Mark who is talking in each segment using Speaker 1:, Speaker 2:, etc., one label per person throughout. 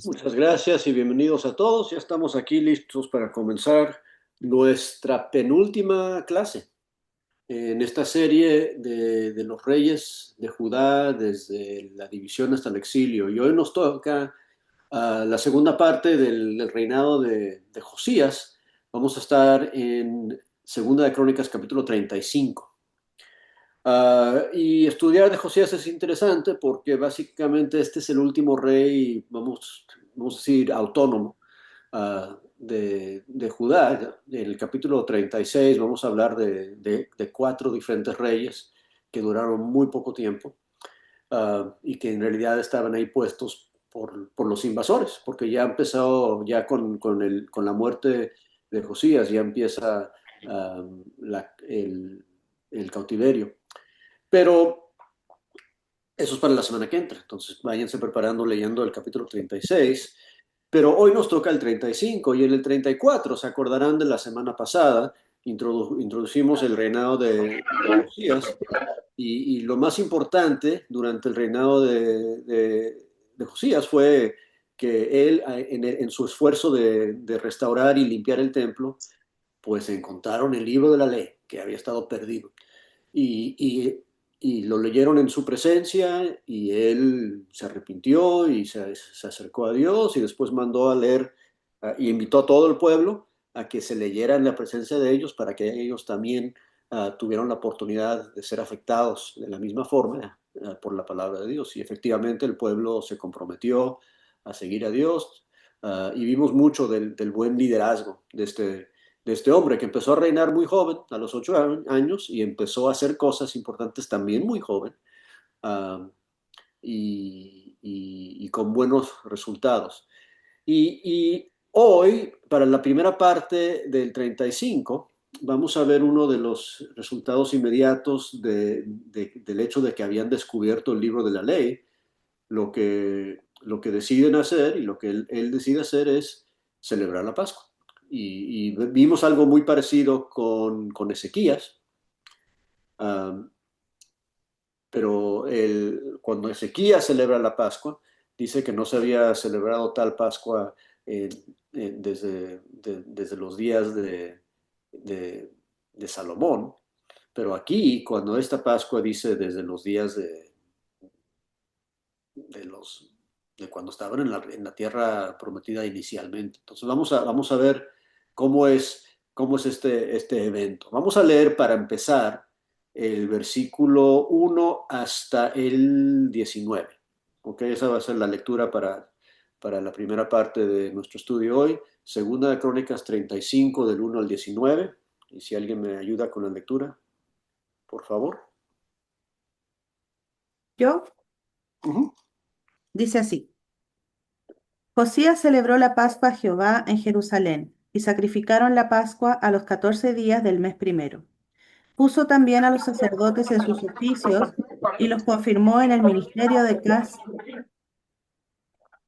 Speaker 1: Muchas gracias y bienvenidos a todos. Ya estamos aquí listos para comenzar nuestra penúltima clase en esta serie de los reyes de Judá desde la división hasta el exilio. Y hoy nos toca la segunda parte del reinado de Josías. Vamos a estar en Segunda de Crónicas capítulo 35. Y estudiar de Josías es interesante porque básicamente este es el último rey, vamos a decir, autónomo de Judá. En el capítulo 36 vamos a hablar de cuatro diferentes reyes que duraron muy poco tiempo y que en realidad estaban ahí puestos por los invasores, porque ya empezó, ya con la muerte de Josías, ya empieza el cautiverio. Pero eso es para la semana que entra, entonces váyanse preparando leyendo el capítulo 36. Pero hoy nos toca el 35 y en el 34, se acordarán de la semana pasada, introducimos el reinado de Josías y lo más importante durante el reinado de Josías fue que él, en su esfuerzo de restaurar y limpiar el templo, pues encontraron el libro de la ley que había estado perdido y, y- y lo leyeron en su presencia y él se arrepintió y se acercó a Dios y después mandó a leer y invitó a todo el pueblo a que se leyera en la presencia de ellos para que ellos también tuvieran la oportunidad de ser afectados de la misma forma por la palabra de Dios. Y efectivamente el pueblo se comprometió a seguir a Dios y vimos mucho del buen liderazgo de este hombre que empezó a reinar muy joven, a los 8 años, y empezó a hacer cosas importantes también muy joven uh, y con buenos resultados. Y hoy, para la primera parte del 35, vamos a ver uno de los resultados inmediatos del hecho de que habían descubierto el libro de la ley. Lo que deciden hacer y lo que él decide hacer es celebrar la Pascua. Y vimos algo muy parecido con Ezequías, um, pero cuando Ezequías celebra la Pascua, dice que no se había celebrado tal Pascua desde los días de Salomón, pero aquí, cuando esta Pascua dice desde los días de los de cuando estaban en la tierra prometida inicialmente. Entonces vamos a ver cómo es este evento. Vamos a leer para empezar el versículo 1 hasta el 19. ¿Ok? Esa va a ser la lectura para la primera parte de nuestro estudio hoy. Segunda de Crónicas 35 del 1 al 19. Y si alguien me ayuda con la lectura, por favor.
Speaker 2: Yo,
Speaker 1: Ujú.
Speaker 2: dice así: Josías celebró la Pascua a Jehová en Jerusalén, y sacrificaron la Pascua a los 14 días del mes primero. Puso también a los sacerdotes en sus oficios y los confirmó en el ministerio de casa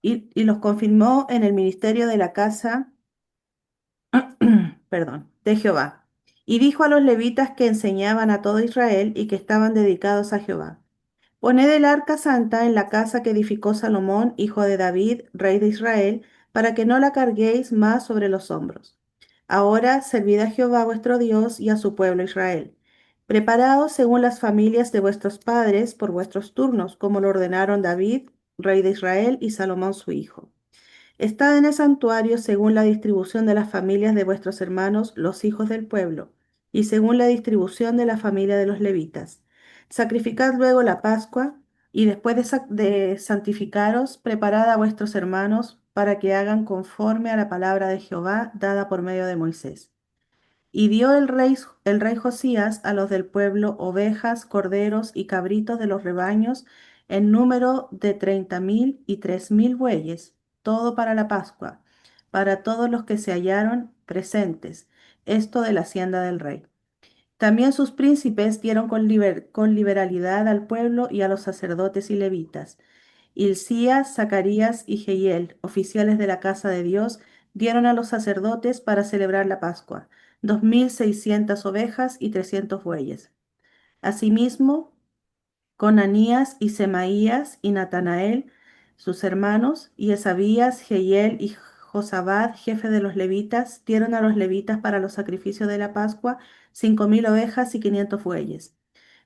Speaker 2: y los confirmó en el ministerio de la casa, perdón, de Jehová. Y dijo a los levitas que enseñaban a todo Israel y que estaban dedicados a Jehová: Poned el arca santa en la casa que edificó Salomón, hijo de David, rey de Israel, para que no la carguéis más sobre los hombros. Ahora servid a Jehová vuestro Dios y a su pueblo Israel. Preparaos según las familias de vuestros padres por vuestros turnos, como lo ordenaron David, rey de Israel, y Salomón su hijo. Estad en el santuario según la distribución de las familias de vuestros hermanos, los hijos del pueblo, y según la distribución de la familia de los levitas. Sacrificad luego la Pascua, y después de santificaros, preparad a vuestros hermanos para que hagan conforme a la palabra de Jehová dada por medio de Moisés. Y dio el rey Josías a los del pueblo ovejas, corderos y cabritos de los rebaños en número de 30,000 y 3,000 bueyes, todo para la Pascua, para todos los que se hallaron presentes, esto de la hacienda del rey. También sus príncipes dieron con liberalidad al pueblo y a los sacerdotes y levitas. Hilcías, Zacarías y Jehiel, oficiales de la casa de Dios, dieron a los sacerdotes para celebrar la Pascua 2,600 ovejas y 300 bueyes. Asimismo, Conanías y Semaías y Natanael Sus hermanos, Yesabías, Jehiel y Josabad, jefe de los levitas, dieron a los levitas para los sacrificios de la Pascua 5.000 ovejas y 500 bueyes.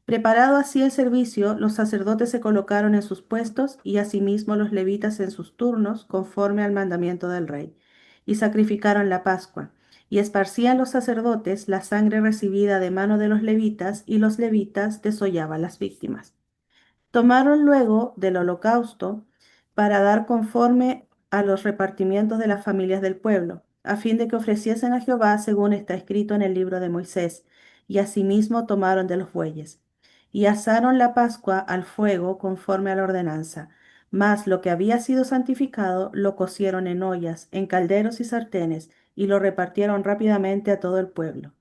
Speaker 2: Preparado así el servicio, los sacerdotes se colocaron en sus puestos y asimismo los levitas en sus turnos, conforme al mandamiento del rey, y sacrificaron la Pascua. Y esparcían los sacerdotes la sangre recibida de mano de los levitas, y los levitas desollaban las víctimas. Tomaron luego del holocausto para dar conforme a los repartimientos de las familias del pueblo, a fin de que ofreciesen a Jehová según está escrito en el libro de Moisés, y asimismo tomaron de los bueyes. Y asaron la Pascua al fuego conforme a la ordenanza, mas lo que había sido santificado lo cocieron en ollas, en calderos y sartenes, y lo repartieron rápidamente a todo el pueblo.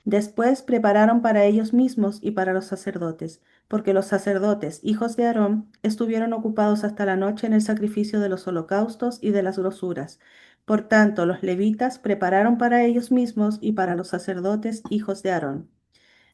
Speaker 2: Después prepararon para ellos mismos y para los sacerdotes, porque los sacerdotes, hijos de Aarón, estuvieron ocupados hasta la noche en el sacrificio de los holocaustos y de las grosuras. Por tanto, los levitas prepararon para ellos mismos y para los sacerdotes, hijos de Aarón.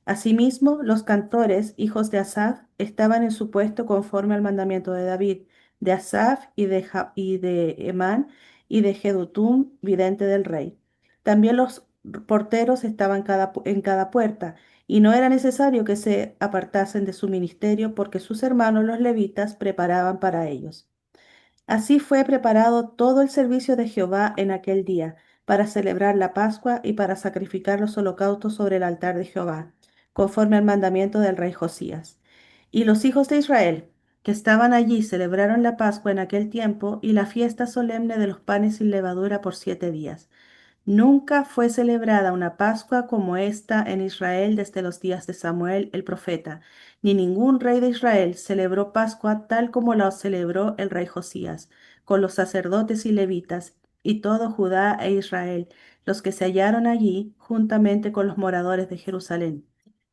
Speaker 2: Asimismo, los cantores, hijos de Asaf, estaban en su puesto conforme al mandamiento de David, de Asaf y de Emán y de Jedutum, vidente del rey. También los porteros estaban en cada puerta, y no era necesario que se apartasen de su ministerio, porque sus hermanos los levitas preparaban para ellos. Así fue preparado todo el servicio de Jehová en aquel día, para celebrar la Pascua y para sacrificar los holocaustos sobre el altar de Jehová, conforme al mandamiento del rey Josías. Y los hijos de Israel, que estaban allí, celebraron la Pascua en aquel tiempo y la fiesta solemne de los panes sin levadura por 7 días. Nunca fue celebrada una Pascua como esta en Israel desde los días de Samuel el profeta, ni ningún rey de Israel celebró Pascua tal como la celebró el rey Josías, con los sacerdotes y levitas, y todo Judá e Israel, los que se hallaron allí, juntamente con los moradores de Jerusalén.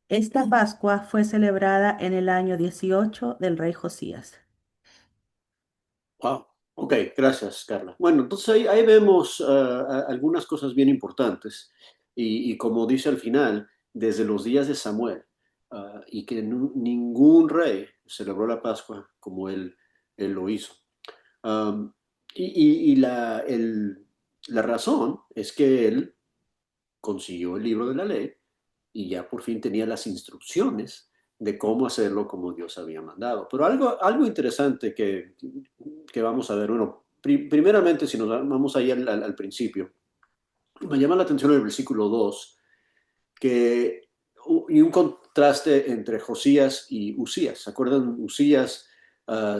Speaker 2: Esta Pascua fue celebrada en el año 18 del rey Josías.
Speaker 1: Wow. Ok, gracias, Carla. Bueno, entonces ahí vemos algunas cosas bien importantes y como dice al final, desde los días de Samuel, y que ningún rey celebró la Pascua como él lo hizo. Um, y la razón es que él consiguió el libro de la ley y ya por fin tenía las instrucciones de cómo hacerlo como Dios había mandado. Pero algo interesante que vamos a ver, bueno, primeramente si nos vamos ahí al principio, me llama la atención el versículo 2 y un contraste entre Josías y Usías. ¿Se acuerdan? Usías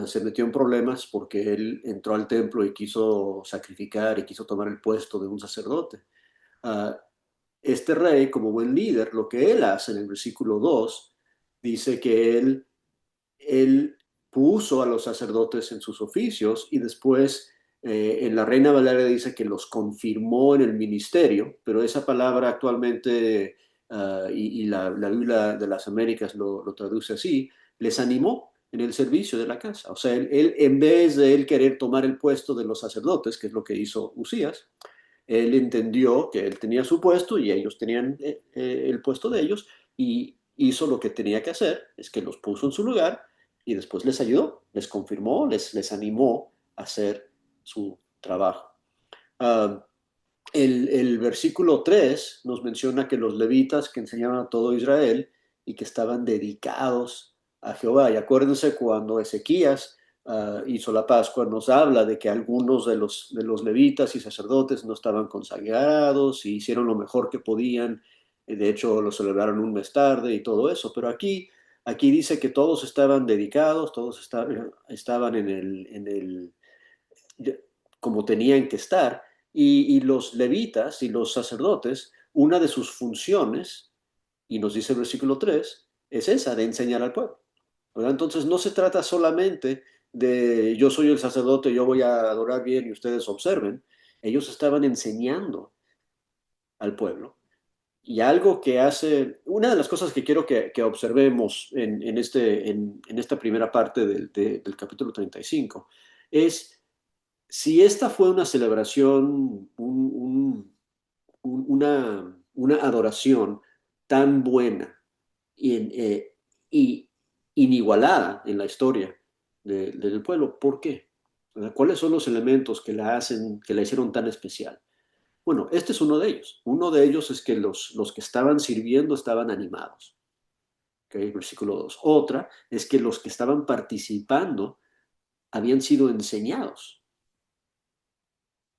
Speaker 1: se metió en problemas porque él entró al templo y quiso sacrificar y quiso tomar el puesto de un sacerdote. Uh, este rey, como buen líder, lo que él hace en el versículo 2 dice que él puso a los sacerdotes en sus oficios y después en la Reina Valeria dice que los confirmó en el ministerio, pero esa palabra actualmente, y la Biblia de las Américas lo traduce así, les animó en el servicio de la casa. O sea, él, en vez de él querer tomar el puesto de los sacerdotes, que es lo que hizo Usías, él entendió que él tenía su puesto y ellos tenían el puesto de ellos y hizo lo que tenía que hacer, es que los puso en su lugar y después les ayudó, les confirmó, les animó a hacer su trabajo. Uh, el versículo 3 nos menciona que los levitas que enseñaban a todo Israel y que estaban dedicados a Jehová. Y acuérdense cuando Ezequías hizo la Pascua, nos habla de que algunos de los levitas y sacerdotes no estaban consagrados y hicieron lo mejor que podían. De hecho, lo celebraron un mes tarde y todo eso. Pero aquí dice que todos estaban dedicados, todos estaban como tenían que estar. Y los levitas y los sacerdotes, una de sus funciones, y nos dice el versículo 3 es esa, de enseñar al pueblo. ¿Verdad? Entonces no se trata solamente de yo soy el sacerdote, yo voy a adorar bien y ustedes observen. Ellos estaban enseñando al pueblo. Y algo que hace, una de las cosas que quiero que observemos en esta primera parte del capítulo 35 es si esta fue una celebración, una adoración tan buena y inigualada en la historia del pueblo, ¿por qué? ¿verdad? ¿Cuáles son los elementos que que la hicieron tan especial? Bueno, este es uno de ellos. Uno de ellos es que los que estaban sirviendo estaban animados. ¿Okay? Versículo 2. Otra es que los que estaban participando habían sido enseñados.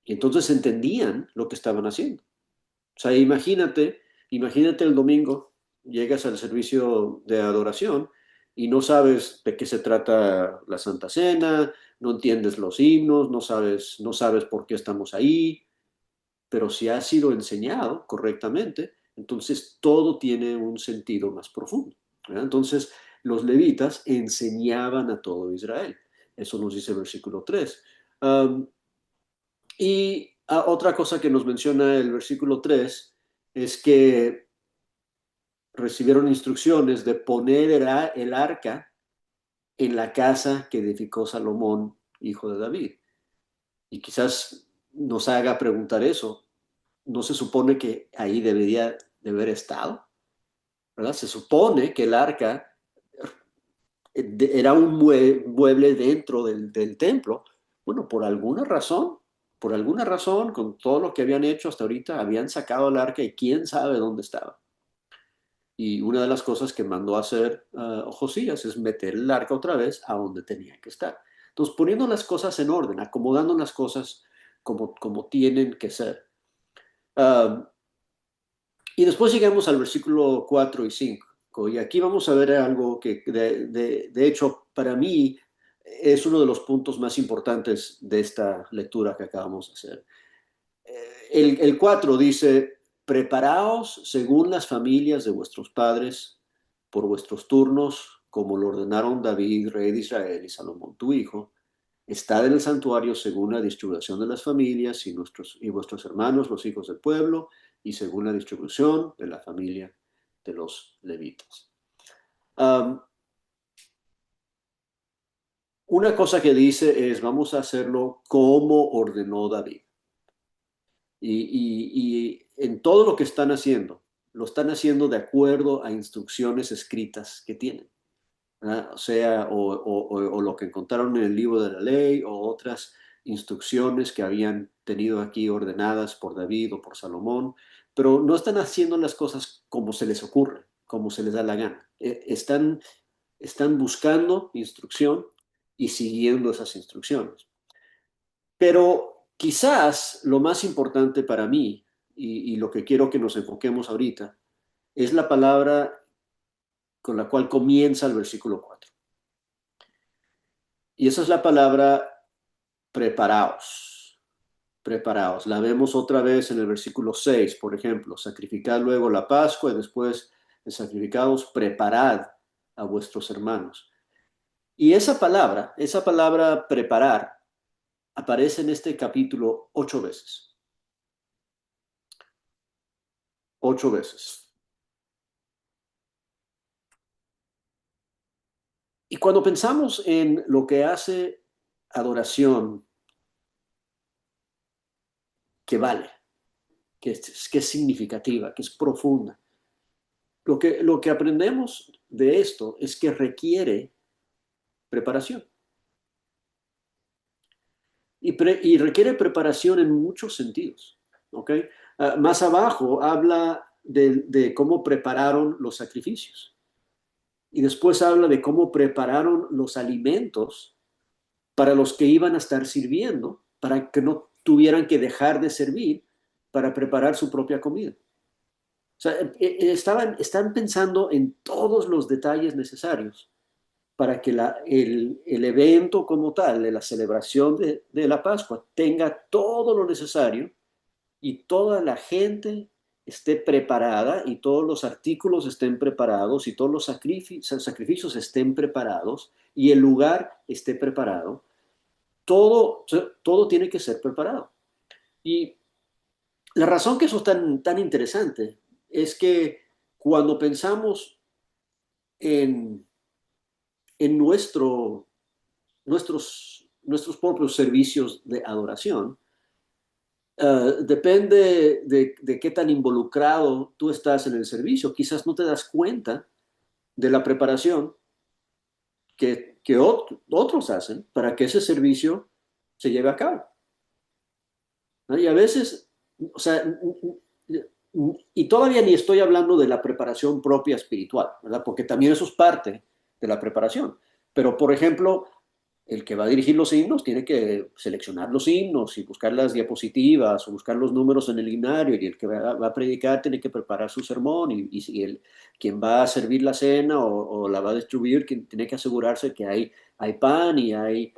Speaker 1: Y entonces entendían lo que estaban haciendo. O sea, imagínate el domingo, llegas al servicio de adoración y no sabes de qué se trata la Santa Cena, no entiendes los himnos, no sabes por qué estamos ahí, pero si ha sido enseñado correctamente, entonces todo tiene un sentido más profundo, ¿verdad? Entonces, los levitas enseñaban a todo Israel. Eso nos dice el versículo 3. Otra cosa que nos menciona el versículo 3 es que recibieron instrucciones de poner el arca en la casa que edificó Salomón, hijo de David. Y quizás nos haga preguntar eso. ¿No se supone que ahí debería de haber estado? ¿Verdad? Se supone que el arca era un mueble dentro del templo. Bueno, por alguna razón, con todo lo que habían hecho hasta ahorita, habían sacado el arca y quién sabe dónde estaba. Y una de las cosas que mandó a hacer Josías es meter el arca otra vez a donde tenía que estar. Entonces, poniendo las cosas en orden, acomodando las cosas como tienen que ser. Uh, y después llegamos al versículo 4 y 5. Y aquí vamos a ver algo que, de hecho, para mí es uno de los puntos más importantes de esta lectura que acabamos de hacer. El 4 dice, preparaos según las familias de vuestros padres por vuestros turnos, como lo ordenaron David, rey de Israel, y Salomón, tu hijo. Estad en el santuario según la distribución de las familias y vuestros hermanos, los hijos del pueblo, y según la distribución de la familia de los levitas. Una cosa que dice es, vamos a hacerlo como ordenó David. Y en todo lo que están haciendo, lo están haciendo de acuerdo a instrucciones escritas que tienen. ¿Verdad? O sea, o lo que encontraron en el libro de la ley, o otras instrucciones que habían tenido aquí ordenadas por David o por Salomón, pero no están haciendo las cosas como se les ocurre, como se les da la gana. Están buscando instrucción y siguiendo esas instrucciones. Pero quizás lo más importante para mí, y lo que quiero que nos enfoquemos ahorita, es la palabra con la cual comienza el versículo 4. Y esa es la palabra preparaos. Preparaos. La vemos otra vez en el versículo 6, por ejemplo. Sacrificad luego la Pascua y después de sacrificados, preparad a vuestros hermanos. Y esa palabra preparar, aparece en este capítulo 8 veces. 8 veces. Y cuando pensamos en lo que hace adoración que vale, que es significativa, que es profunda, lo que aprendemos de esto es que requiere preparación. Y requiere preparación en muchos sentidos. ¿Okay? Más abajo habla de cómo prepararon los sacrificios. Y después habla de cómo prepararon los alimentos para los que iban a estar sirviendo, para que no tuvieran que dejar de servir para preparar su propia comida. O sea, están pensando en todos los detalles necesarios para que el evento como tal, de la celebración de la Pascua, tenga todo lo necesario y toda la gente esté preparada y todos los artículos estén preparados y todos los sacrificios estén preparados y el lugar esté preparado. Todo tiene que ser preparado. Y la razón que eso es tan interesante es que cuando pensamos en, en nuestros propios servicios de adoración, depende de qué tan involucrado tú estás en el servicio. Quizás no te das cuenta de la preparación que otros hacen para que ese servicio se lleve a cabo, ¿no? Y a veces, o sea, y todavía ni estoy hablando de la preparación propia espiritual, ¿verdad? Porque también eso es parte de la preparación. Pero, por ejemplo, el que va a dirigir los himnos tiene que seleccionar los himnos y buscar las diapositivas o buscar los números en el himnario, y el que va a predicar tiene que preparar su sermón, y quien va a servir la cena o la va a distribuir, quien tiene que asegurarse que hay pan y hay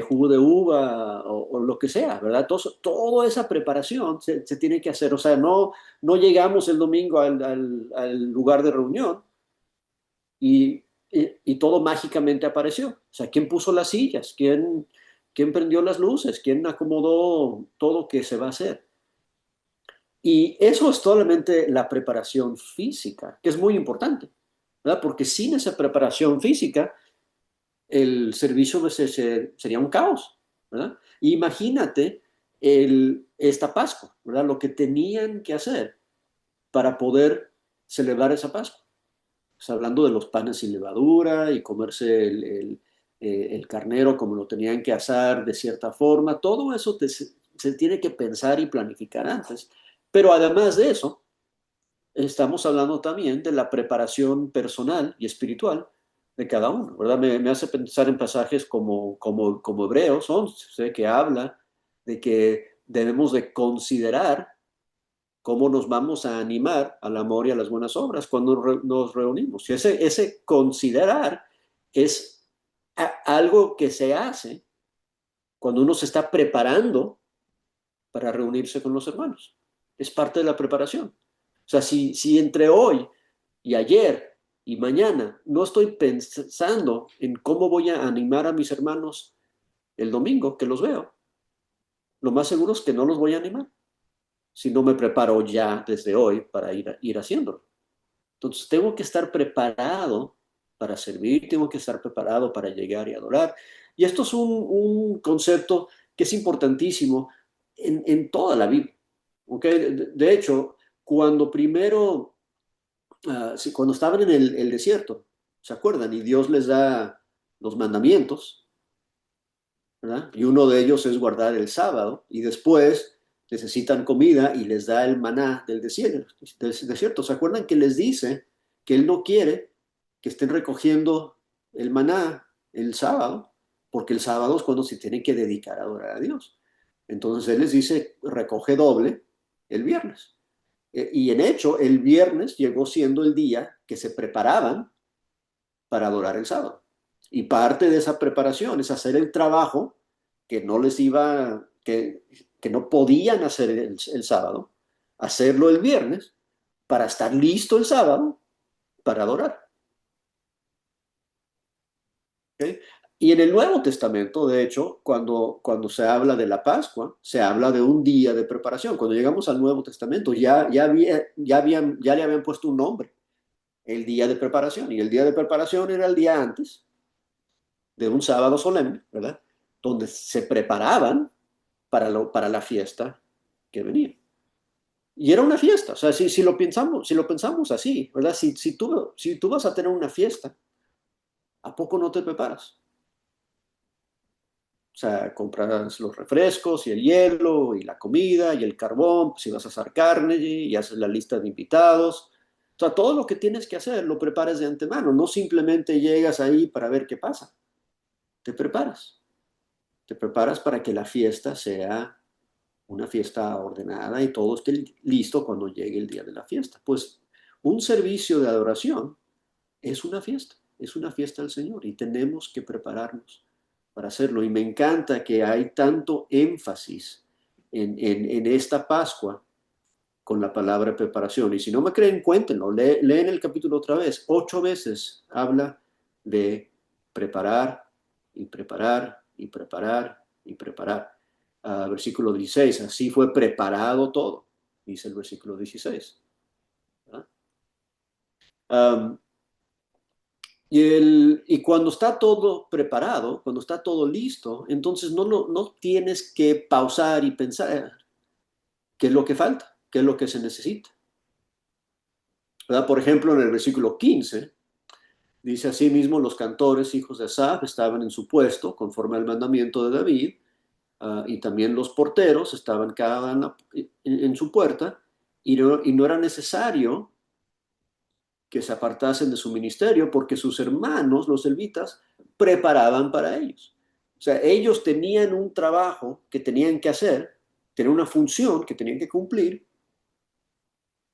Speaker 1: jugo de uva o lo que sea, ¿verdad? Toda esa preparación se tiene que hacer. O sea, no llegamos el domingo al lugar de reunión y, y todo mágicamente apareció. O sea, ¿quién puso las sillas? ¿Quién prendió las luces? ¿Quién acomodó todo que se va a hacer? Y eso es solamente la preparación física, que es muy importante, ¿verdad? Porque sin esa preparación física, el servicio sería un caos, ¿verdad? Imagínate esta Pascua, ¿verdad? Lo que tenían que hacer para poder celebrar esa Pascua. Pues hablando de los panes sin levadura y comerse el carnero como lo tenían que asar de cierta forma, todo eso se tiene que pensar y planificar antes. Pero además de eso, estamos hablando también de la preparación personal y espiritual de cada uno, ¿verdad? Me hace pensar en pasajes como Hebreos 11, que habla de que debemos de considerar cómo nos vamos a animar al amor y a las buenas obras cuando nos reunimos. Y ese considerar es algo que se hace cuando uno se está preparando para reunirse con los hermanos. Es parte de la preparación. O sea, si entre hoy y ayer y mañana no estoy pensando en cómo voy a animar a mis hermanos el domingo que los veo, lo más seguro es que no los voy a animar si no me preparo ya desde hoy para ir haciéndolo. Entonces, tengo que estar preparado para servir, tengo que estar preparado para llegar y adorar. Y esto es un concepto que es importantísimo en toda la Biblia. ¿Okay? De hecho, cuando primero, sí, cuando estaban en el desierto, ¿se acuerdan? Y Dios les da los mandamientos, ¿verdad? Y uno de ellos es guardar el sábado, y después necesitan comida y les da el maná del desierto. ¿Se acuerdan que les dice que Él no quiere que estén recogiendo el maná el sábado, porque el sábado es cuando se tiene que dedicar a adorar a Dios? Entonces Él les dice, recoge doble el viernes. Y en hecho, el viernes llegó siendo el día que se preparaban para adorar el sábado. Y parte de esa preparación es hacer el trabajo que no les iba, que no podían hacer el sábado, hacerlo el viernes para estar listo el sábado para adorar. ¿Okay? Y en el Nuevo Testamento, de hecho, cuando se habla de la Pascua, se habla de un día de preparación. Cuando llegamos al Nuevo Testamento, ya le habían puesto un nombre, el día de preparación. Y el día de preparación era el día antes de un sábado solemne, ¿verdad? Donde se preparaban para la fiesta que venía. Y era una fiesta. O sea, si lo pensamos así, ¿verdad? Si tú vas a tener una fiesta, ¿a poco no te preparas? O sea, compras los refrescos y el hielo y la comida y el carbón, si vas a hacer carne y haces la lista de invitados. O sea, todo lo que tienes que hacer lo preparas de antemano. No simplemente llegas ahí para ver qué pasa. Te preparas. Te preparas para que la fiesta sea una fiesta ordenada y todo esté listo cuando llegue el día de la fiesta. Pues un servicio de adoración es una fiesta al Señor, y tenemos que prepararnos para hacerlo. Y me encanta que hay tanto énfasis en esta Pascua con la palabra preparación. Y si no me creen, cuéntenlo, leen el capítulo otra vez. 8 veces habla de preparar y preparar y preparar y preparar. Versículo 16, así fue preparado todo, dice el versículo 16. Um, y cuando está todo preparado, cuando está todo listo, entonces no tienes que pausar y pensar qué es lo que falta, qué es lo que se necesita. ¿Verdad? Por ejemplo, en el versículo 15, dice: asimismo, los cantores, hijos de Asaf, estaban en su puesto, conforme al mandamiento de David, y también los porteros estaban cada uno en su puerta y no era necesario que se apartasen de su ministerio porque sus hermanos, los levitas, preparaban para ellos. O sea, ellos tenían un trabajo que tenían que hacer, tenían una función que tenían que cumplir,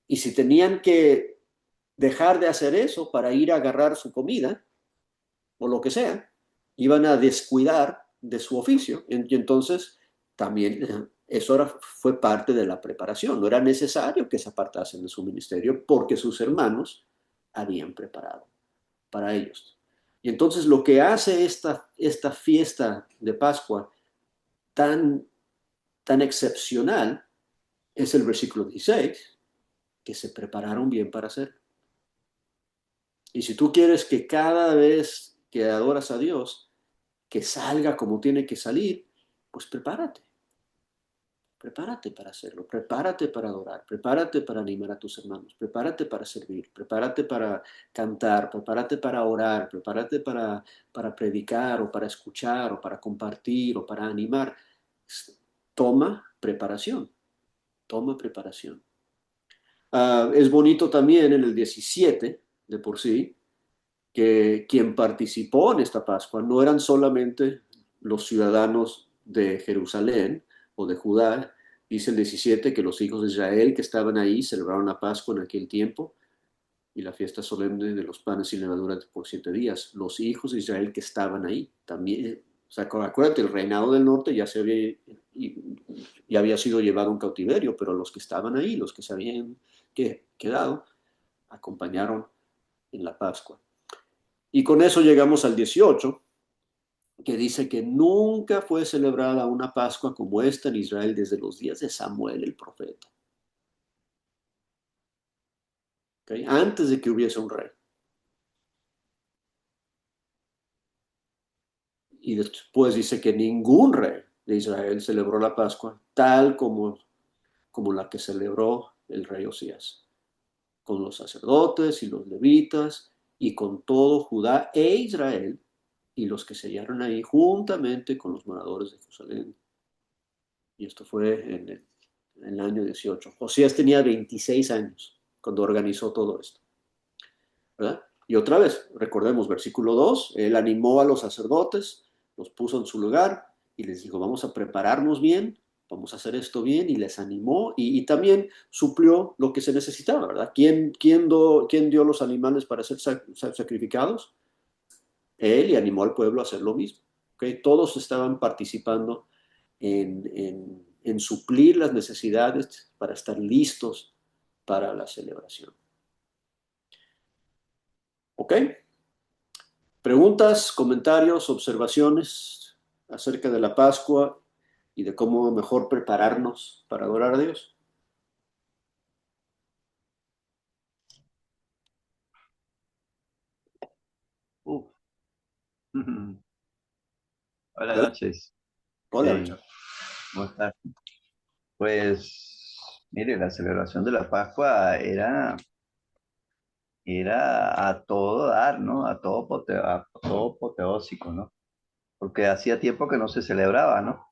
Speaker 1: y si tenían que dejar de hacer eso para ir a agarrar su comida o lo que sea, iban a descuidar de su oficio. Y entonces también eso fue parte de la preparación. No era necesario que se apartasen de su ministerio porque sus hermanos habían preparado para ellos. Y entonces lo que hace esta fiesta de Pascua tan, tan excepcional es el versículo 16, que se prepararon bien para hacer. Y si tú quieres que cada vez que adoras a Dios, que salga como tiene que salir, pues prepárate. Prepárate para hacerlo, prepárate para adorar, prepárate para animar a tus hermanos, prepárate para servir, prepárate para cantar, prepárate para orar, prepárate para predicar o para escuchar o para compartir o para animar. Toma preparación, toma preparación. Es bonito también en el 17, de por sí, que quien participó en esta Pascua no eran solamente los ciudadanos de Jerusalén o de Judá. Dice el 17 que los hijos de Israel que estaban ahí celebraron la Pascua en aquel tiempo y la fiesta solemne de los panes sin levadura por 7 días. Los hijos de Israel que estaban ahí también. O sea, acuérdate, el reinado del norte ya había sido llevado a un cautiverio, pero los que estaban ahí, los que se habían quedado, acompañaron en la Pascua. Y con eso llegamos al 18, que dice que nunca fue celebrada una Pascua como esta en Israel desde los días de Samuel el profeta. ¿Okay? Antes de que hubiese un rey. Y después dice que ningún rey de Israel celebró la Pascua tal como la que celebró el rey Osías, con los sacerdotes y los levitas y con todo Judá e Israel y los que se hallaron ahí juntamente con los moradores de Jerusalén. Y esto fue en el año 18. Josías tenía 26 años cuando organizó todo esto, ¿verdad? Y otra vez, recordemos, versículo 2, él animó a los sacerdotes, los puso en su lugar y les dijo, vamos a prepararnos bien, vamos a hacer esto bien, y les animó y también suplió lo que se necesitaba, ¿verdad? ¿Quién dio los animales para ser sacrificados? Él, y animó al pueblo a hacer lo mismo. ¿Okay? Todos estaban participando en suplir las necesidades para estar listos para la celebración. ¿Ok? Preguntas, comentarios, observaciones acerca de la Pascua y de cómo mejor prepararnos para adorar a Dios.
Speaker 3: Uf. Buenas
Speaker 1: Adelante.
Speaker 3: noches.
Speaker 1: Hola,
Speaker 3: Eh,
Speaker 1: Richard.
Speaker 3: ¿Cómo estás? Pues, mire, la celebración de la Pascua era a todo dar, ¿no? A todo apoteósico, ¿no? Porque hacía tiempo que no se celebraba, ¿no?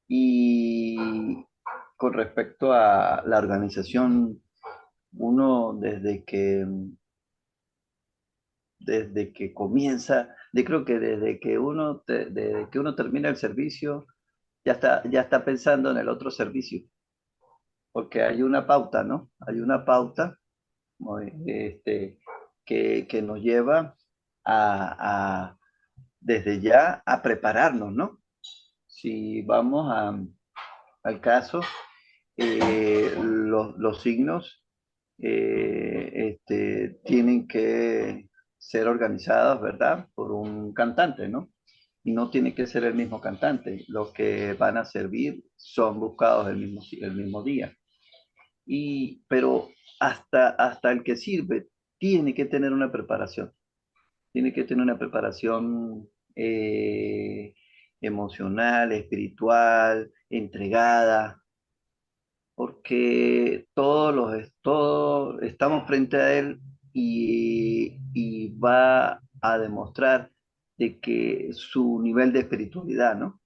Speaker 3: Y con respecto a la organización, uno desde que comienza, yo creo que desde que uno termina el servicio, ya está pensando en el otro servicio, porque hay una pauta, ¿no? Hay una pauta que nos lleva a, desde ya a prepararnos, ¿no? Si vamos al caso, los signos tienen que ser organizados, ¿verdad? Por un cantante, ¿no? Y no tiene que ser el mismo cantante. Los que van a servir son buscados el mismo día. Pero hasta el que sirve tiene que tener una preparación. Tiene que tener una preparación emocional, espiritual, entregada, porque todos estamos frente a él y va a demostrar de que su nivel de espiritualidad, ¿no?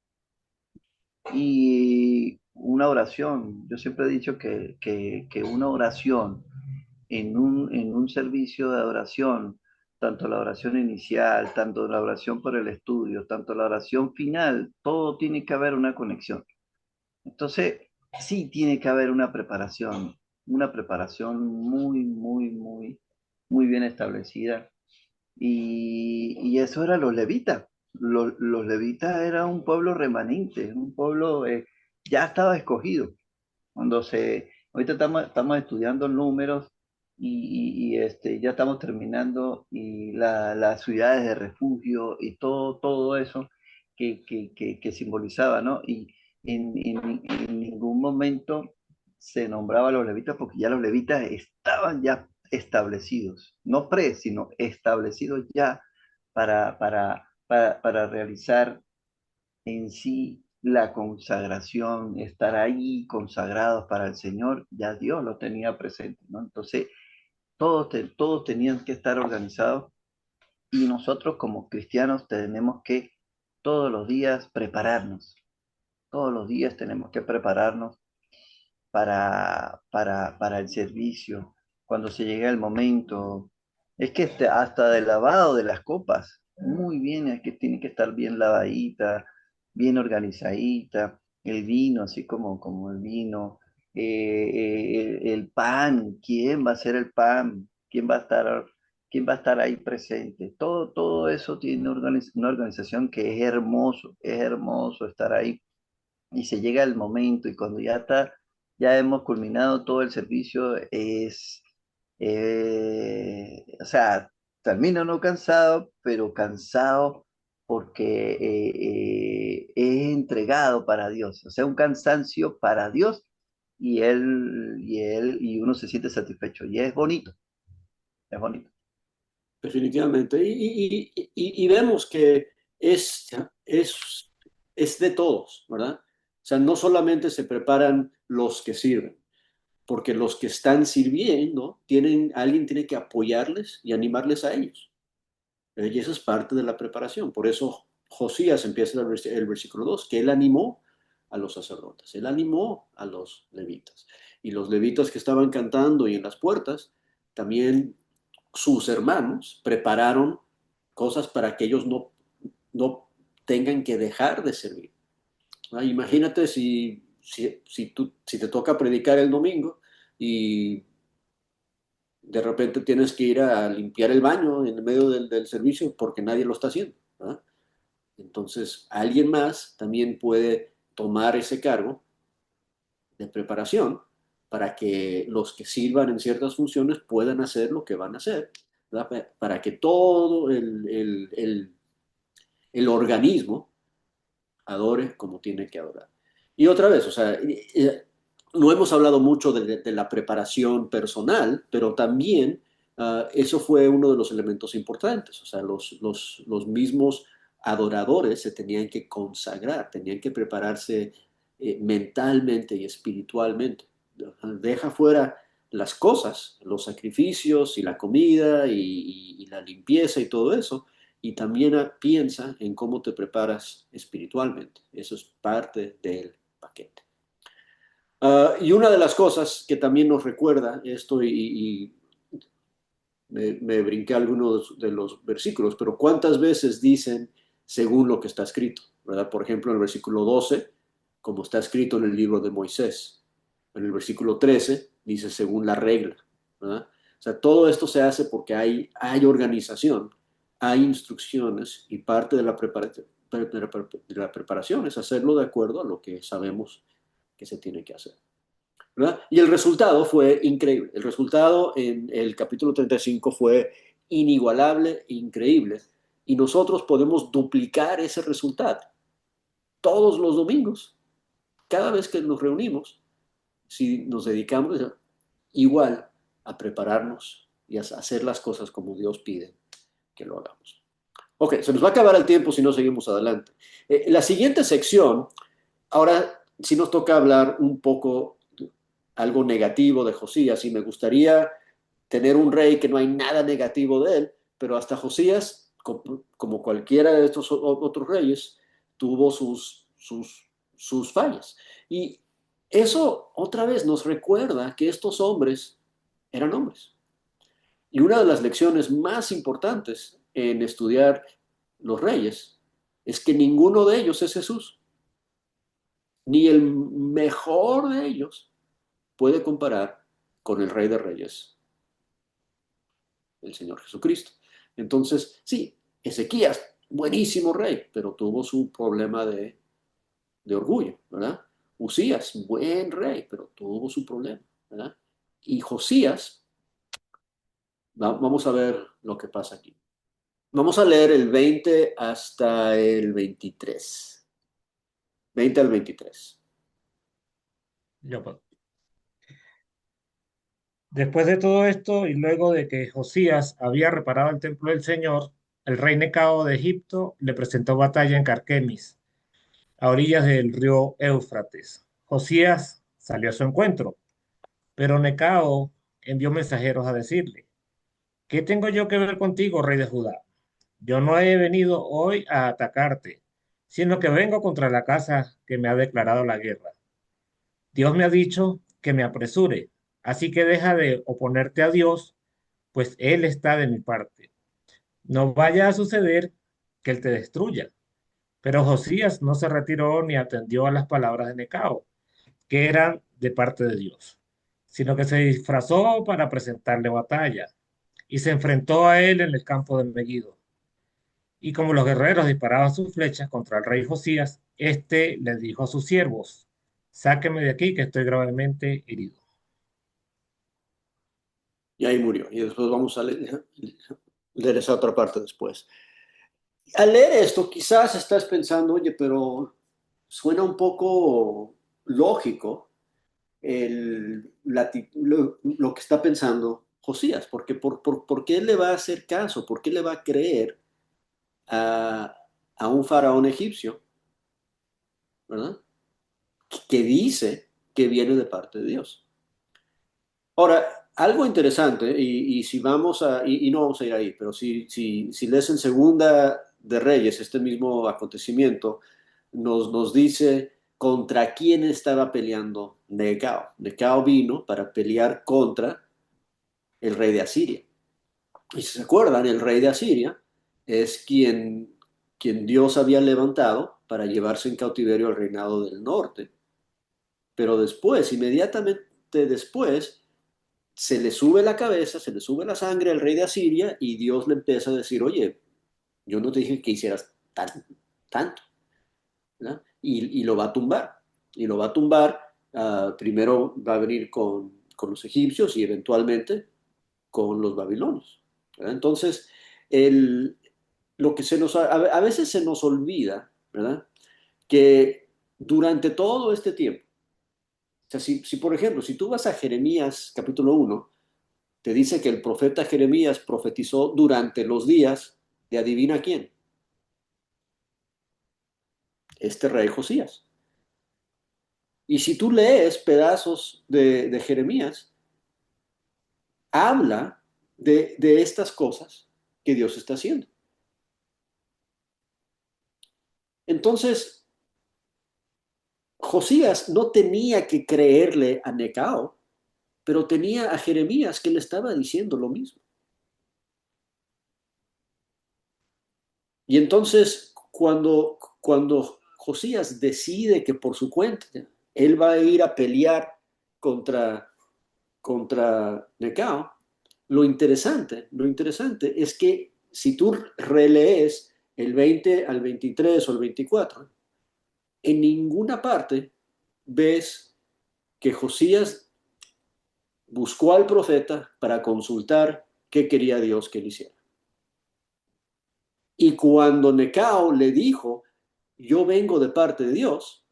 Speaker 3: Y una oración, yo siempre he dicho que una oración en un servicio de adoración, tanto la oración inicial, tanto la oración por el estudio, tanto la oración final, todo tiene que haber una conexión. Entonces, sí tiene que haber una preparación muy bien establecida. Y eso era los levitas. Los levitas era un pueblo remanente, un pueblo ya estaba escogido. Ahorita estamos estudiando números ya estamos terminando y las ciudades de refugio y todo eso que simbolizaba, ¿no? Y en ningún momento se nombraba a los levitas porque ya los levitas estaban ya establecidos, no sino establecidos ya para realizar en sí la consagración, estar ahí consagrados para el Señor, ya Dios lo tenía presente, ¿no? Entonces, todos tenían que estar organizados y nosotros como cristianos tenemos que todos los días prepararnos, todos los días tenemos que prepararnos para el servicio, cuando se llega el momento. Es que hasta del lavado de las copas, muy bien, es que tiene que estar bien lavadita, bien organizadita, el vino, así como el vino, el pan, quién va a hacer el pan, quién va a estar ahí presente. Todo eso tiene una organización que es hermoso estar ahí y se llega el momento y cuando ya hemos culminado todo el servicio, o sea, termina uno cansado, pero cansado porque es entregado para Dios, o sea, un cansancio para Dios y uno se siente satisfecho y es bonito.
Speaker 1: Definitivamente. Y vemos que es, es, es de todos, ¿verdad? O sea, no solamente se preparan los que sirven, porque los que están sirviendo, alguien tiene que apoyarles y animarles a ellos. Y eso es parte de la preparación. Por eso Josías empieza el versículo 2, que él animó a los sacerdotes, él animó a los levitas. Y los levitas que estaban cantando y en las puertas, también sus hermanos prepararon cosas para que ellos no tengan que dejar de servir. Imagínate si te toca predicar el domingo y de repente tienes que ir a limpiar el baño en el medio del servicio porque nadie lo está haciendo, ¿verdad? Entonces, alguien más también puede tomar ese cargo de preparación para que los que sirvan en ciertas funciones puedan hacer lo que van a hacer, ¿verdad? Para que todo el organismo adore como tiene que adorar. Y otra vez, o sea, no hemos hablado mucho de la preparación personal, pero también eso fue uno de los elementos importantes. O sea, los mismos adoradores se tenían que consagrar, tenían que prepararse mentalmente y espiritualmente. Deja fuera las cosas, los sacrificios y la comida y la limpieza y todo eso, y también piensa en cómo te preparas espiritualmente. Eso es parte del paquete. Y una de las cosas que también nos recuerda esto, y me brinqué algunos de los versículos, pero ¿cuántas veces dicen según lo que está escrito? ¿Verdad? Por ejemplo, en el versículo 12, como está escrito en el libro de Moisés. En el versículo 13 dice según la regla. ¿Verdad? O sea, todo esto se hace porque hay organización, hay instrucciones y parte de la preparación es hacerlo de acuerdo a lo que sabemos que se tiene que hacer. ¿Verdad? Y el resultado fue increíble. El resultado en el capítulo 35 fue inigualable, increíble. Y nosotros podemos duplicar ese resultado todos los domingos, cada vez que nos reunimos, si nos dedicamos igual a prepararnos y a hacer las cosas como Dios pide que lo hagamos. Ok, se nos va a acabar el tiempo si no seguimos adelante. La siguiente sección, ahora sí nos toca hablar un poco algo negativo de Josías y me gustaría tener un rey que no hay nada negativo de él, pero hasta Josías, como cualquiera de estos otros reyes, tuvo sus sus fallas. Y eso otra vez nos recuerda que estos hombres eran hombres. Y una de las lecciones más importantes en estudiar los reyes es que ninguno de ellos es Jesús. Ni el mejor de ellos puede comparar con el Rey de Reyes, el Señor Jesucristo. Entonces, sí, Ezequías, buenísimo rey, pero tuvo su problema de orgullo, ¿verdad? Usías, buen rey, pero tuvo su problema, ¿verdad? Y Josías, vamos a ver lo que pasa aquí. Vamos a leer el 20 hasta el 23. 20 al 23.
Speaker 4: Yo, pues. Después de todo esto, y luego de que Josías había reparado el templo del Señor, el rey Necao de Egipto le presentó batalla en Carquemis, a orillas del río Éufrates. Josías salió a su encuentro, pero Necao envió mensajeros a decirle: ¿Qué tengo yo que ver contigo, rey de Judá? Yo no he venido hoy a atacarte, sino que vengo contra la casa que me ha declarado la guerra. Dios me ha dicho que me apresure, así que deja de oponerte a Dios, pues Él está de mi parte. No vaya a suceder que Él te destruya. Pero Josías no se retiró ni atendió a las palabras de Necao, que eran de parte de Dios, sino que se disfrazó para presentarle batalla y se enfrentó a él en el campo de Megiddo. Y como los guerreros disparaban sus flechas contra el rey Josías, éste les dijo a sus siervos: Sáquenme de aquí, que estoy gravemente herido.
Speaker 1: Y ahí murió. Y después vamos a leer esa otra parte después. Al leer esto, quizás estás pensando, oye, pero suena un poco lógico lo que está pensando Josías, porque ¿por qué le va a hacer caso? ¿Por qué le va a creer a, a un faraón egipcio, ¿verdad? Que dice que viene de parte de Dios? Ahora, algo interesante, y si vamos y no vamos a ir ahí, pero si lees en Segunda de Reyes, este mismo acontecimiento, nos dice contra quién estaba peleando Necao. Necao vino para pelear contra el rey de Asiria. Y si se acuerdan, el rey de Asiria es quien Dios había levantado para llevarse en cautiverio al reinado del norte. Pero después, inmediatamente después, se le sube la cabeza, se le sube la sangre al rey de Asiria y Dios le empieza a decir, oye, yo no te dije que hicieras tanto, ¿verdad? Y lo va a tumbar. Y lo va a tumbar, primero va a venir con los egipcios y eventualmente con los babilonios, ¿verdad? Entonces, el, lo que a veces se nos olvida, ¿verdad? Que durante todo este tiempo, o sea, si por ejemplo, si tú vas a Jeremías capítulo 1, te dice que el profeta Jeremías profetizó durante los días de adivina quién, este rey Josías. Y si tú lees pedazos de Jeremías, habla de estas cosas que Dios está haciendo. Entonces, Josías no tenía que creerle a Necao, pero tenía a Jeremías que le estaba diciendo lo mismo. Y entonces, cuando Josías decide que por su cuenta él va a ir a pelear contra Necao, lo interesante es que si tú relees el 20 al 23 o el 24, en ninguna parte ves que Josías buscó al profeta para consultar qué quería Dios que él hiciera. Y cuando Necao le dijo, yo vengo de parte de Dios,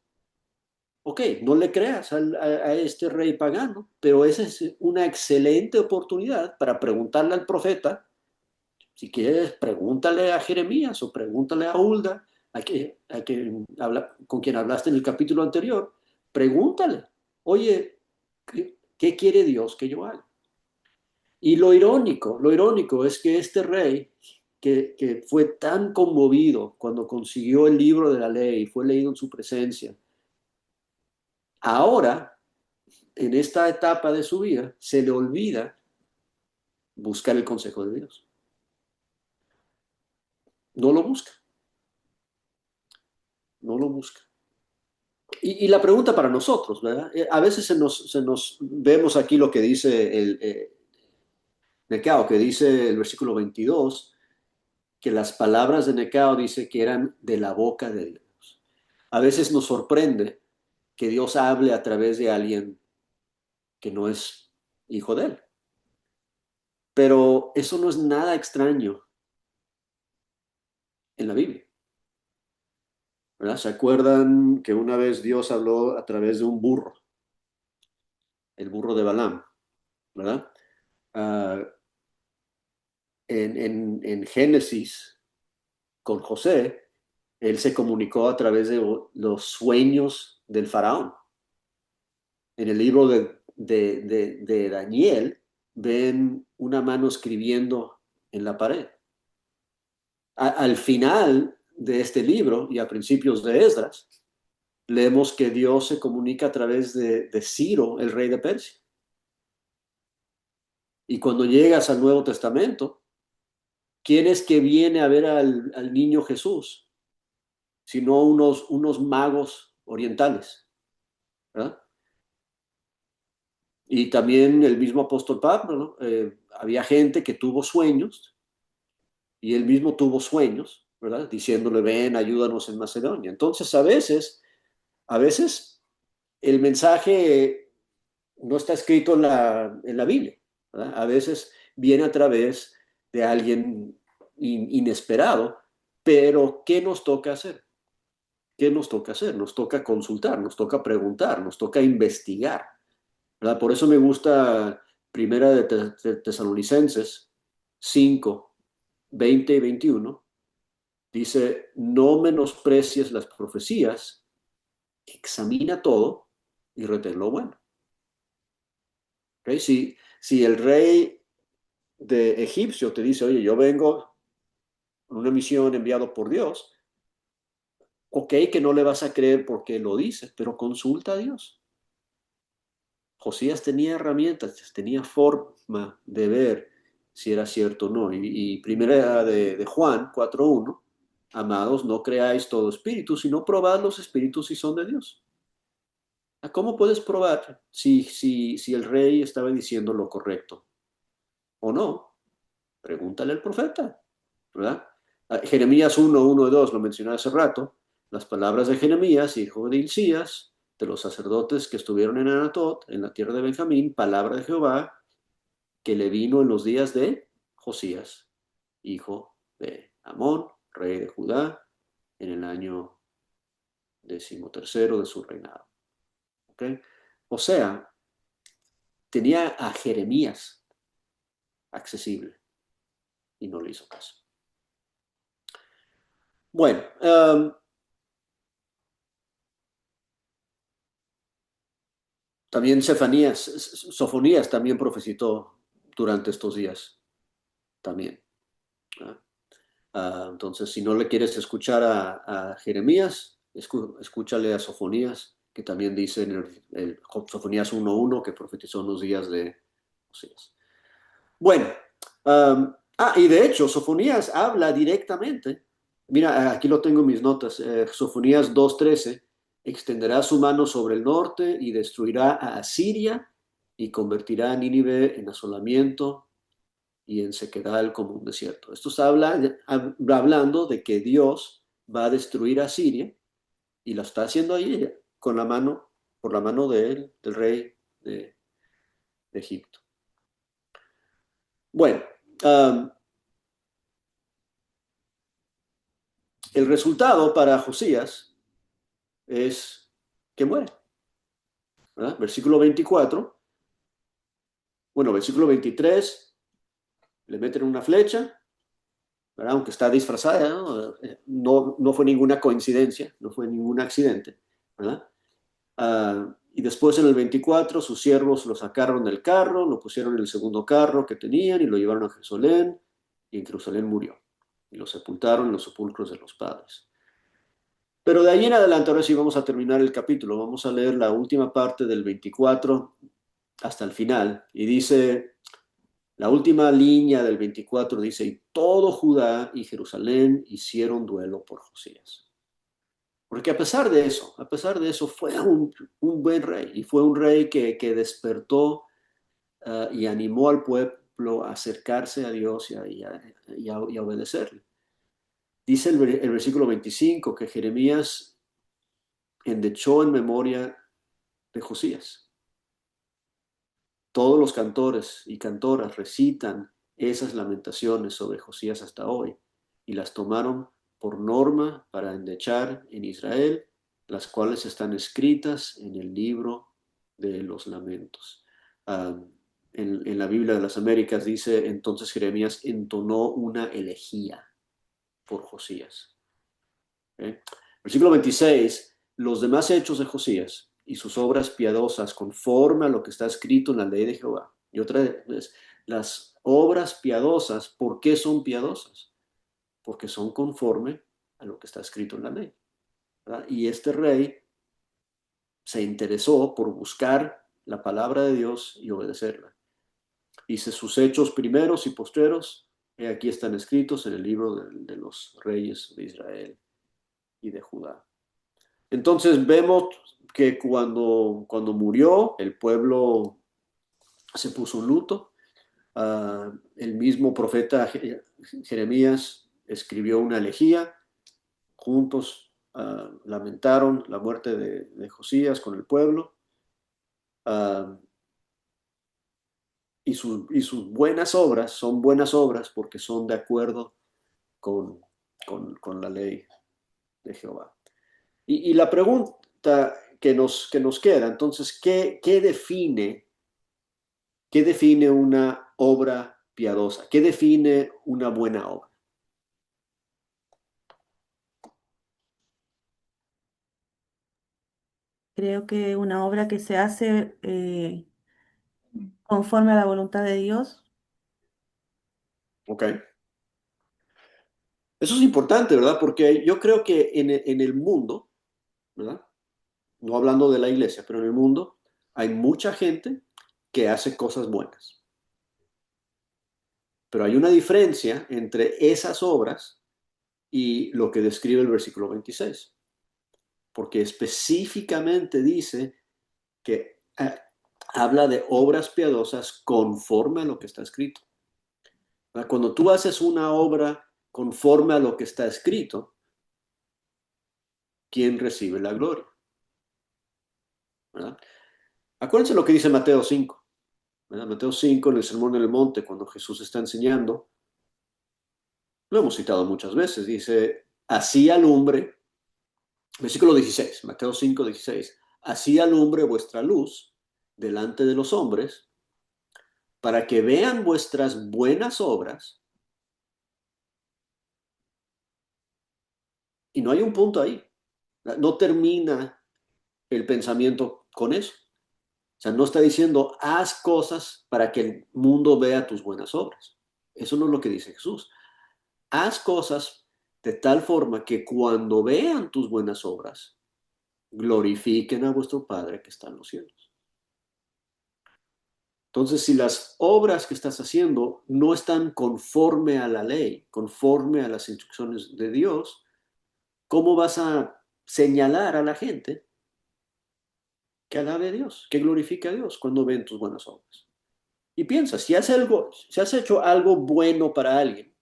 Speaker 1: ok, no le creas a este rey pagano, pero esa es una excelente oportunidad para preguntarle al profeta. Si quieres, pregúntale a Jeremías o pregúntale a Hulda, con quien hablaste en el capítulo anterior. Pregúntale, oye, ¿qué quiere Dios que yo haga? Y lo irónico es que este rey, que fue tan conmovido cuando consiguió el libro de la ley y fue leído en su presencia, Ahora, en esta etapa de su vida, se le olvida buscar el consejo de Dios. No lo busca. No lo busca. Y la pregunta para nosotros, ¿verdad? A veces vemos aquí lo que dice Necao, que dice el versículo 22, que las palabras de Necao dice que eran de la boca de Dios. A veces nos sorprende que Dios hable a través de alguien que no es hijo de él. Pero eso no es nada extraño en la Biblia, ¿verdad? ¿Se acuerdan que una vez Dios habló a través de un burro? El burro de Balaam, ¿verdad? Ah, en Génesis, con José, él se comunicó a través de los sueños del faraón. En el libro de Daniel, ven una mano escribiendo en la pared. Al final de este libro y a principios de Esdras, leemos que Dios se comunica a través de Ciro, el rey de Persia. Y cuando llegas al Nuevo Testamento, ¿quién es que viene a ver al niño Jesús? Sino unos magos orientales, ¿verdad? Y también el mismo apóstol Pablo, ¿no? Había gente que tuvo sueños y él mismo tuvo sueños, ¿verdad? Diciéndole, ven, ayúdanos en Macedonia. Entonces, a veces el mensaje no está escrito en la Biblia, ¿verdad? A veces viene a través de alguien inesperado, pero ¿qué nos toca hacer? ¿Qué nos toca hacer? Nos toca consultar, nos toca preguntar, nos toca investigar, ¿verdad? Por eso me gusta Primera de Tesalonicenses 5, 20 y 21. Dice, no menosprecies las profecías, examina todo y retén lo bueno. ¿Okay? Si el rey de egipcio te dice, oye, yo vengo en una misión enviado por Dios, ok, que no le vas a creer porque lo dice, pero consulta a Dios. Josías tenía herramientas, tenía forma de ver si era cierto o no. Y primera de Juan 4:1, amados, no creáis todo espíritu, sino probad los espíritus si son de Dios. ¿Cómo puedes probar si el rey estaba diciendo lo correcto o no? Pregúntale al profeta, ¿verdad? Jeremías 1:1 y 2, lo mencioné hace rato, las palabras de Jeremías, hijo de Hilcías, de los sacerdotes que estuvieron en Anatot, en la tierra de Benjamín, palabra de Jehová, que le vino en los días de Josías, hijo de Amón, rey de Judá, en el año 13º de su reinado. ¿Okay? O sea, tenía a Jeremías accesible y no le hizo caso. Bueno, también Sofonías también profetizó durante estos días, también. Entonces, si no le quieres escuchar a Jeremías, escúchale a Sofonías, que también dice en el Sofonías 1:1 que profetizó en los días de Josías. Bueno, y de hecho, Sofonías habla directamente. Mira, aquí lo tengo en mis notas. Sofonías 2:13, extenderá su mano sobre el norte y destruirá a Asiria y convertirá a Nínive en asolamiento y en sequedal como un desierto. Esto está hablando de que Dios va a destruir a Asiria y lo está haciendo ahí con la mano, por la mano del rey de Egipto. Bueno, el resultado para Josías es que muere, ¿verdad? Versículo 24, versículo 23, le meten una flecha, ¿verdad? Aunque está disfrazada, no fue ninguna coincidencia, no fue ningún accidente, ¿verdad? Y después en el 24 sus siervos lo sacaron del carro, lo pusieron en el segundo carro que tenían y lo llevaron a Jerusalén, y en Jerusalén murió. Y lo sepultaron en los sepulcros de los padres. Pero de ahí en adelante, ahora sí vamos a terminar el capítulo. Vamos a leer la última parte del 24 hasta el final. Y dice, la última línea del 24 dice, y todo Judá y Jerusalén hicieron duelo por Josías. Porque a pesar de eso, fue un buen rey. Y fue un rey que despertó y animó al pueblo a acercarse a Dios y a obedecerle. Dice el versículo 25 que Jeremías endechó en memoria de Josías. Todos los cantores y cantoras recitan esas lamentaciones sobre Josías hasta hoy y las tomaron por norma para endechar en Israel, las cuales están escritas en el libro de los lamentos. En la Biblia de las Américas dice, entonces Jeremías entonó una elegía por Josías. ¿Okay? Versículo 26, los demás hechos de Josías y sus obras piadosas conforme a lo que está escrito en la ley de Jehová. Y otra vez, las obras piadosas, ¿por qué son piadosas? Porque son conforme a lo que está escrito en la ley. ¿Verdad? Y este rey se interesó por buscar la palabra de Dios y obedecerla. Dice sus hechos primeros y postreros, aquí están escritos en el libro de los reyes de Israel y de Judá. Entonces vemos que cuando murió, el pueblo se puso en luto. El mismo profeta Jeremías escribió una elegía. Juntos lamentaron la muerte de Josías con el pueblo. Uh, y sus buenas obras son buenas obras porque son de acuerdo con la ley de Jehová. Y la pregunta que nos queda, entonces, ¿qué define una obra piadosa? ¿Qué define una buena obra?
Speaker 2: Creo que una obra que se hace conforme a la voluntad de Dios.
Speaker 1: ¿Ok? Eso es importante, ¿verdad? Porque yo creo que en el mundo, ¿verdad? No hablando de la iglesia, pero en el mundo hay mucha gente que hace cosas buenas. Pero hay una diferencia entre esas obras y lo que describe el versículo 26. Porque específicamente dice que habla de obras piadosas conforme a lo que está escrito. Cuando tú haces una obra conforme a lo que está escrito, ¿quién recibe la gloria? ¿Verdad? Acuérdense lo que dice Mateo 5. ¿Verdad? Mateo 5 en el Sermón del Monte, cuando Jesús está enseñando, lo hemos citado muchas veces, dice, así alumbre, versículo 16, Mateo 5, 16, así alumbre vuestra luz delante de los hombres, para que vean vuestras buenas obras. Y no hay un punto ahí. No termina el pensamiento con eso. O sea, no está diciendo, haz cosas para que el mundo vea tus buenas obras. Eso no es lo que dice Jesús. Haz cosas de tal forma que cuando vean tus buenas obras, glorifiquen a vuestro Padre que está en los cielos. Entonces, si las obras que estás haciendo no están conforme a la ley, conforme a las instrucciones de Dios, ¿cómo vas a señalar a la gente que alabe a Dios, que glorifique a Dios cuando ven tus buenas obras? Y piensa, si has hecho algo bueno para alguien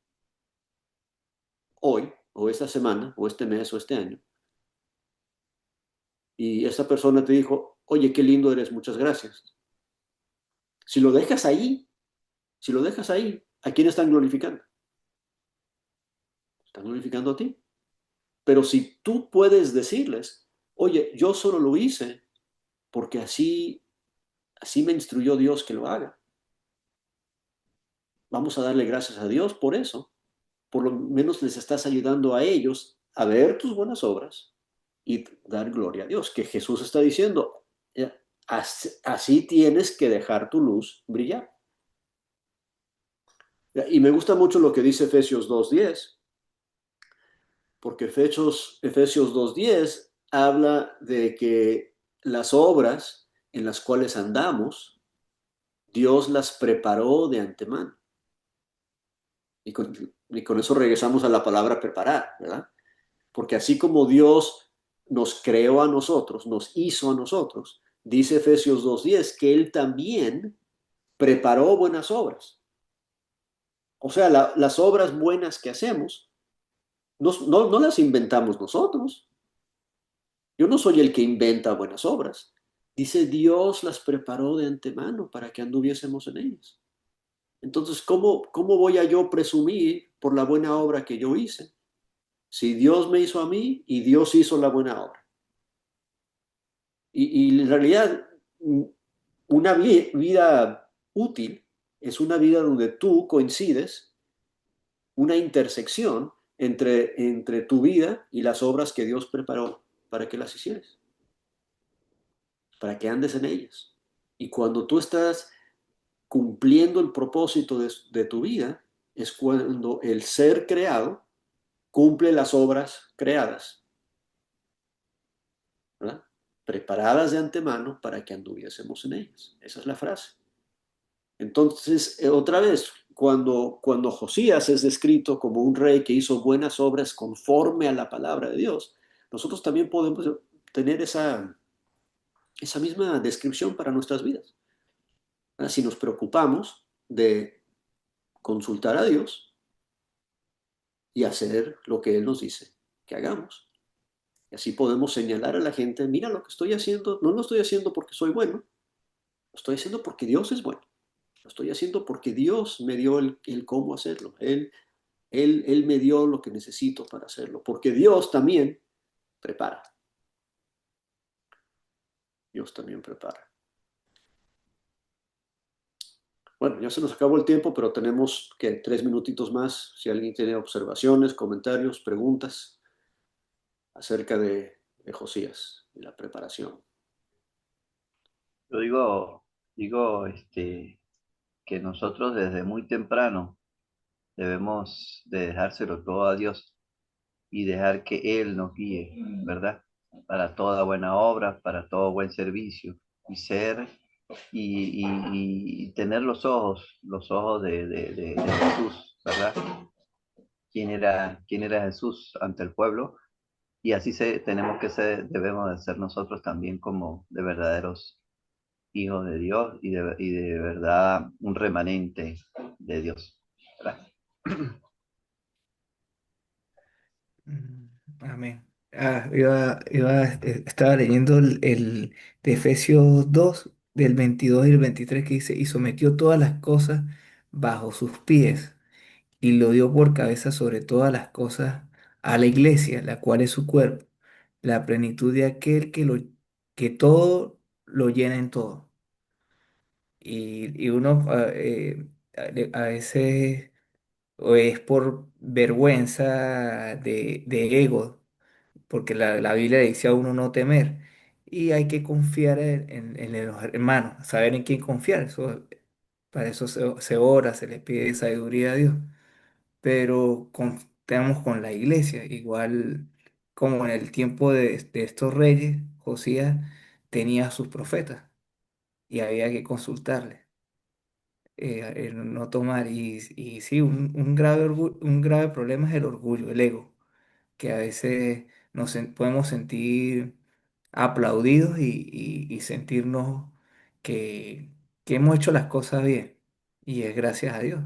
Speaker 1: hoy, o esta semana, o este mes, o este año, y esa persona te dijo, oye, qué lindo eres, muchas gracias. Si lo dejas ahí, ¿a quién están glorificando? Están glorificando a ti. Pero si tú puedes decirles, oye, yo solo lo hice porque así me instruyó Dios que lo haga. Vamos a darle gracias a Dios por eso. Por lo menos les estás ayudando a ellos a ver tus buenas obras y dar gloria a Dios. Que Jesús está diciendo, así tienes que dejar tu luz brillar. Y me gusta mucho lo que dice Efesios 2:10. porque Efesios 2:10 habla de que las obras en las cuales andamos, Dios las preparó de antemano. Y con eso regresamos a la palabra preparar, ¿verdad? Porque así como Dios nos creó a nosotros, nos hizo a nosotros, dice Efesios 2:10 que Él también preparó buenas obras. O sea, las obras buenas que hacemos, no las inventamos nosotros. Yo no soy el que inventa buenas obras. Dice, Dios las preparó de antemano para que anduviésemos en ellas. Entonces, ¿cómo voy a yo presumir por la buena obra que yo hice? Si Dios me hizo a mí y Dios hizo la buena obra. Y en realidad, una vida útil es una vida donde tú coincides, una intersección entre tu vida y las obras que Dios preparó para que las hicieras, para que andes en ellas. Y cuando tú estás cumpliendo el propósito de tu vida, es cuando el ser creado cumple las obras creadas, ¿verdad? Preparadas de antemano para que anduviésemos en ellas. Esa es la frase. Entonces, otra vez, cuando Josías es descrito como un rey que hizo buenas obras conforme a la palabra de Dios, nosotros también podemos tener esa misma descripción para nuestras vidas. Si nos preocupamos de consultar a Dios y hacer lo que Él nos dice que hagamos. Y así podemos señalar a la gente, mira lo que estoy haciendo, no lo estoy haciendo porque soy bueno, lo estoy haciendo porque Dios es bueno. Lo estoy haciendo porque Dios me dio el cómo hacerlo. Él me dio lo que necesito para hacerlo. Porque Dios también prepara. Dios también prepara. Bueno, ya se nos acabó el tiempo, pero tenemos que 3 minutitos más. Si alguien tiene observaciones, comentarios, preguntas acerca de Josías y la preparación.
Speaker 3: Yo digo que nosotros desde muy temprano debemos de dejárselo todo a Dios y dejar que Él nos guíe, ¿verdad? Para toda buena obra, para todo buen servicio y ser y tener los ojos de Jesús, ¿verdad? ¿Quién era Jesús ante el pueblo? Y así tenemos que ser, debemos de ser nosotros también como de verdaderos hijos de Dios y de verdad un remanente de Dios, ¿verdad?
Speaker 5: Amén. Estaba leyendo el de Efesios 2 del 22 y el 23 que dice, y sometió todas las cosas bajo sus pies, y lo dio por cabeza sobre todas las cosas a la iglesia, la cual es su cuerpo, la plenitud de aquel que todo lo llena en todo. Y uno a veces o es por vergüenza de ego, porque la Biblia dice a uno no temer. Y hay que confiar en los hermanos, saber en quién confiar. Para eso se ora, se le pide sabiduría a Dios. Pero contamos con la iglesia, igual como en el tiempo de estos reyes, Josías tenía a sus profetas y había que consultarles, no tomar. Y sí, un grave problema es el orgullo, el ego, que a veces podemos sentir aplaudidos y sentirnos que, que hemos hecho las cosas bien. Y es gracias a Dios.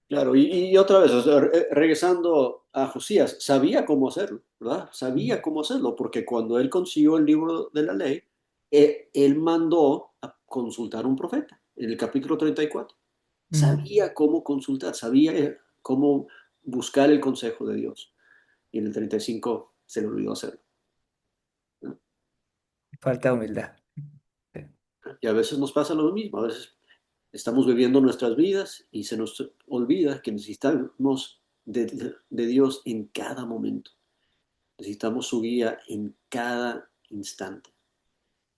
Speaker 1: Claro, y otra vez, o sea, regresando a Josías, sabía cómo hacerlo, ¿verdad? Sabía cómo hacerlo, porque cuando él consiguió el libro de la ley, él mandó a consultar a un profeta en el capítulo 34.
Speaker 5: Mm.
Speaker 1: Sabía cómo consultar, sabía cómo buscar el consejo de Dios. Y en el 35 se le olvidó hacerlo, ¿no?
Speaker 5: Falta humildad. Sí.
Speaker 1: Y a veces nos pasa lo mismo, a veces estamos viviendo nuestras vidas y se nos olvida que necesitamos de Dios en cada momento. Necesitamos su guía en cada instante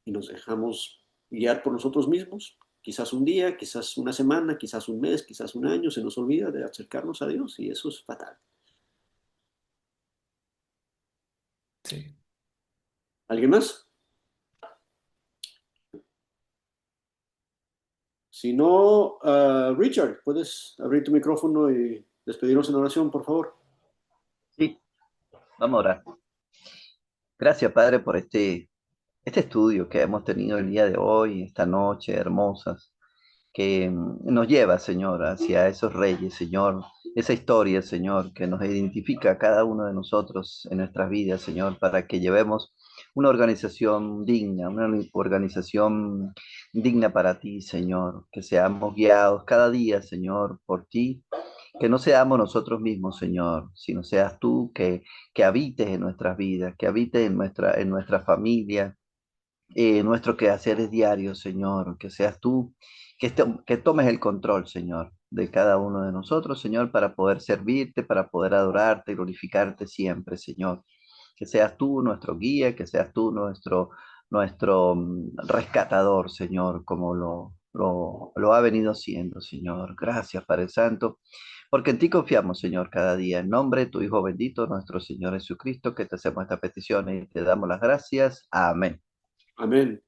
Speaker 1: y nos dejamos guiar por nosotros mismos. Quizás un día, quizás una semana, quizás un mes, quizás un año, se nos olvida de acercarnos a Dios y eso es fatal.
Speaker 5: Sí.
Speaker 1: ¿Alguien más? Si no, Richard, puedes abrir tu micrófono y despedirnos en oración, por favor.
Speaker 3: Sí, vamos a orar. Gracias, Padre, por este estudio que hemos tenido el día de hoy, esta noche hermosas, que nos lleva, Señor, hacia esos reyes, Señor, esa historia, Señor, que nos identifica a cada uno de nosotros en nuestras vidas, Señor, para que llevemos una organización digna, una organización digna para ti, Señor, que seamos guiados cada día, Señor, por ti, que no seamos nosotros mismos, Señor, sino seas tú que habites en nuestras vidas, que habites en nuestra familia, nuestro quehacer es diario, Señor, que seas tú, que tomes el control, Señor, de cada uno de nosotros, Señor, para poder servirte, para poder adorarte y glorificarte siempre, Señor. Que seas tú nuestro guía, que seas tú nuestro rescatador, Señor, como lo ha venido siendo, Señor. Gracias, Padre Santo, porque en ti confiamos, Señor, cada día. En nombre de tu Hijo bendito, nuestro Señor Jesucristo, que te hacemos esta petición y te damos las gracias. Amén.
Speaker 1: Amén.